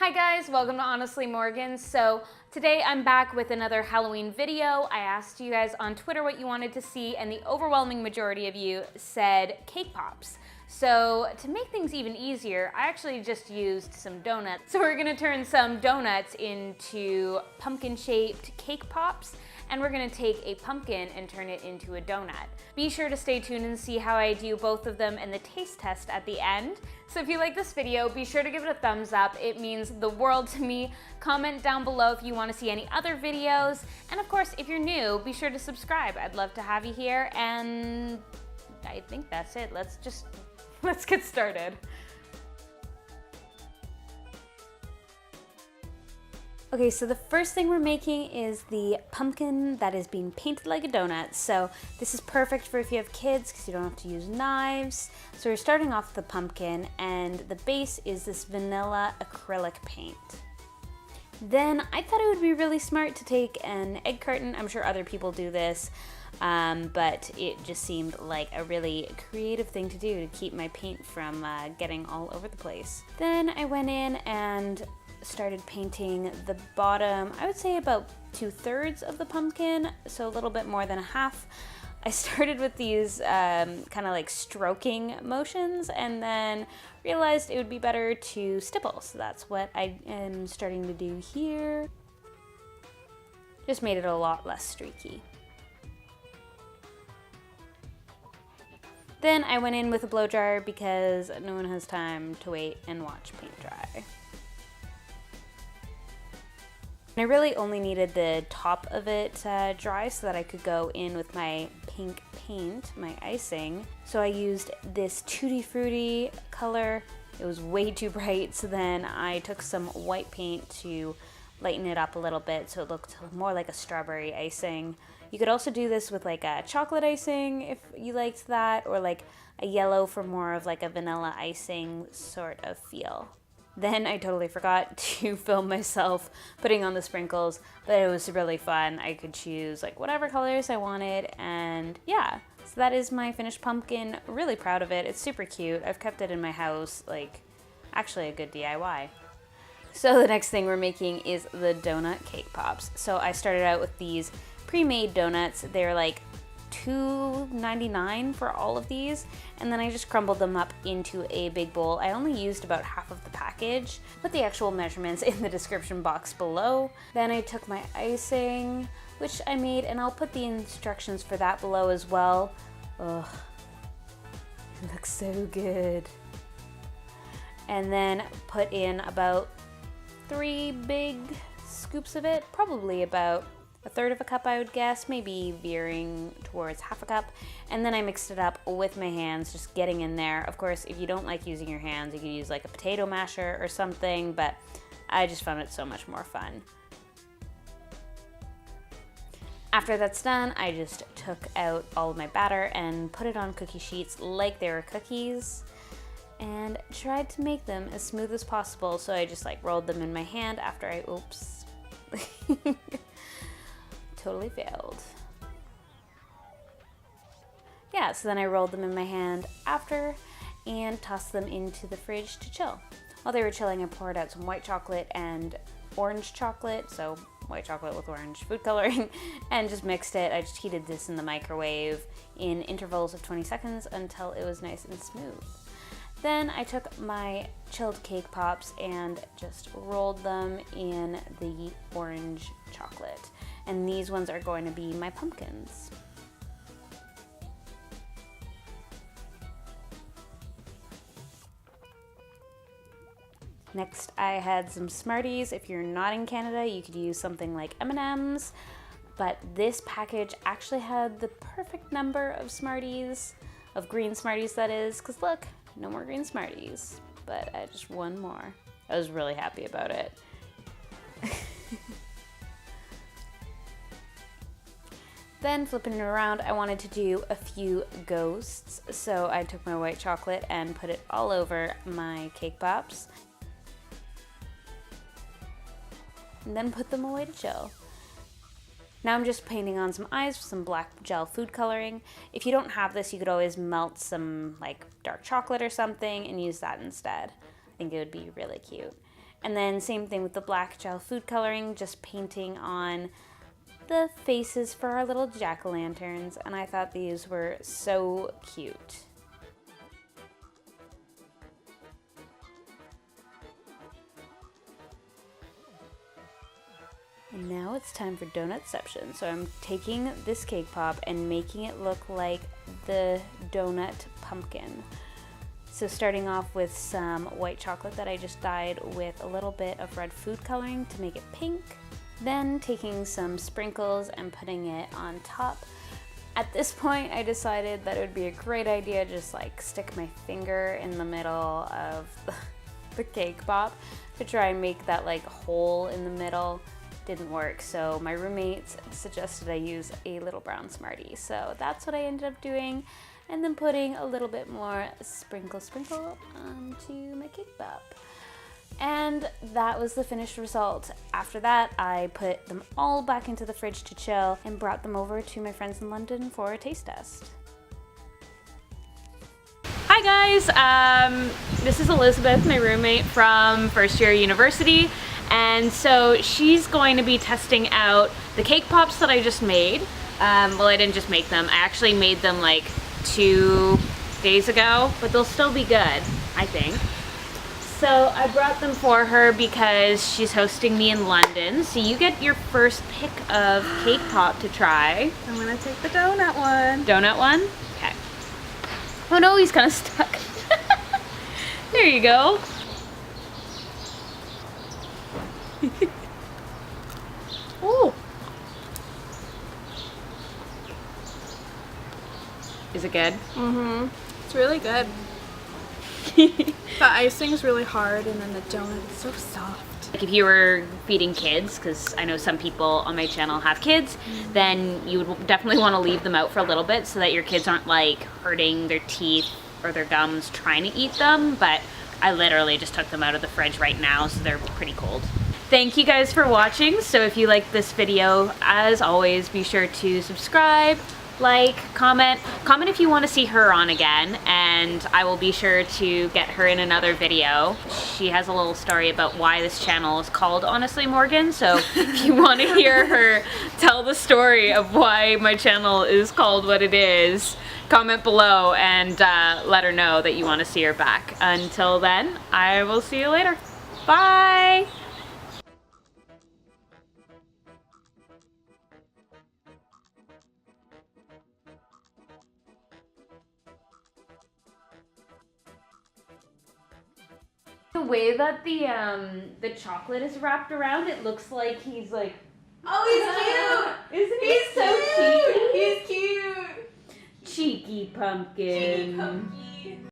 Hi guys, welcome to Honestly Morgan. So today I'm back with another Halloween video. I asked you guys on Twitter what you wanted to see and the overwhelming majority of you said cake pops. So to make things even easier, I actually just used some donuts. So we're gonna turn some donuts into pumpkin-shaped cake pops, and we're gonna take a pumpkin and turn it into a donut. Be sure to stay tuned and see how I do both of them and the taste test at the end. So if you like this video, be sure to give it a thumbs up. It means the world to me. Comment down below if you wanna see any other videos. And of course, if you're new, be sure to subscribe. I'd love to have you here, and I think that's it. Let's get started. Okay, so the first thing we're making is the pumpkin that is being painted like a donut. So this is perfect for if you have kids because you don't have to use knives. So we're starting off with the pumpkin, and the base is this vanilla acrylic paint. Then I thought it would be really smart to take an egg carton. I'm sure other people do this, but it just seemed like a really creative thing to do to keep my paint from getting all over the place. Then I went in and started painting the bottom, I would say about 2/3 of the pumpkin, so a little bit more than a half. I started with these kind of like stroking motions and then realized it would be better to stipple, so that's what I am starting to do here. Just made it a lot less streaky. Then I went in with a blow dryer because no one has time to wait and watch paint dry. I really only needed the top of it dry so that I could go in with my pink paint, my icing. So I used this Tutti Frutti color. It was way too bright, so then I took some white paint to lighten it up a little bit so it looked more like a strawberry icing. You could also do this with like a chocolate icing if you liked that, or like a yellow for more of like a vanilla icing sort of feel. Then I totally forgot to film myself putting on the sprinkles, but it was really fun. I could choose like whatever colors I wanted, and yeah. So that is my finished pumpkin. Really proud of it. It's super cute. I've kept it in my house, like actually a good DIY. So the next thing we're making is the donut cake pops. So I started out with these pre-made donuts. They're like $2.99 for all of these, and then I just crumbled them up into a big bowl. I only used about half of the package. Put the actual measurements in the description box below. Then I took my icing, which I made, and I'll put the instructions for that below as well. Ugh, it looks so good. And then put in about 3 big scoops of it, probably about 1/3 of a cup, I would guess, maybe veering towards half a cup. And then I mixed it up with my hands, just getting in there. Of course, if you don't like using your hands, you could use like a potato masher or something, but I just found it so much more fun. After that's done, I just took out all of my batter and put it on cookie sheets like they were cookies, and tried to make them as smooth as possible. So I just like rolled them in my hand after I, oops. Totally failed. Yeah, so then I rolled them in my hand after and tossed them into the fridge to chill. While they were chilling, I poured out some white chocolate and orange chocolate, so white chocolate with orange food coloring, and just mixed it. I just heated this in the microwave in intervals of 20 seconds until it was nice and smooth. Then I took my chilled cake pops and just rolled them in the orange chocolate. And these ones are going to be my pumpkins. Next, I had some Smarties. If you're not in Canada, you could use something like M&Ms, but this package actually had the perfect number of Smarties, of green Smarties that is, because look, no more green Smarties, but I just one more. I was really happy about it. Then flipping it around, I wanted to do a few ghosts, so I took my white chocolate and put it all over my cake pops, and then put them away to chill. Now I'm just painting on some eyes with some black gel food coloring. If you don't have this, you could always melt some like dark chocolate or something and use that instead. I think it would be really cute. And then same thing with the black gel food coloring, just painting on the faces for our little jack-o'-lanterns, and I thought these were so cute. And now it's time for Donutception. So I'm taking this cake pop and making it look like the donut pumpkin. So starting off with some white chocolate that I just dyed with a little bit of red food coloring to make it pink. Then taking some sprinkles and putting it on top. At this point, I decided that it would be a great idea to just like stick my finger in the middle of the cake pop to try and make that like hole in the middle. Didn't work, so my roommates suggested I use a little brown Smartie. So that's what I ended up doing, and then putting a little bit more sprinkle onto my cake pop. And that was the finished result. After that, I put them all back into the fridge to chill and brought them over to my friends in London for a taste test. Hi guys, this is Elizabeth, my roommate from first year university. And so she's going to be testing out the cake pops that I just made. Well, I didn't just make them. I actually made them like 2 days ago, but they'll still be good, I think. So I brought them for her because she's hosting me in London. So you get your first pick of cake pop to try. I'm gonna take the donut one. Donut one? Okay. Oh no, he's kind of stuck. There you go. Ooh. Is it good? Mm-hmm. It's really good. The icing's really hard, and then the donut is so soft. Like if you were feeding kids, because I know some people on my channel have kids, then you would definitely want to leave them out for a little bit so that your kids aren't like hurting their teeth or their gums trying to eat them. But I literally just took them out of the fridge right now, so they're pretty cold. Thank you guys for watching. So if you liked this video, as always, be sure to subscribe, like, comment if you want to see her on again, and I will be sure to get her in another video. She has a little story about why this channel is called Honestly Morgan, so if you want to hear her tell the story of why my channel is called what it is, comment below and let her know that you want to see her back. Until then, I will see you later. Bye! The way that the chocolate is wrapped around, it looks like he's like, Oh, he's cute! isn't he so cheeky? He's cute! Cheeky pumpkin. Cheeky pumpkin.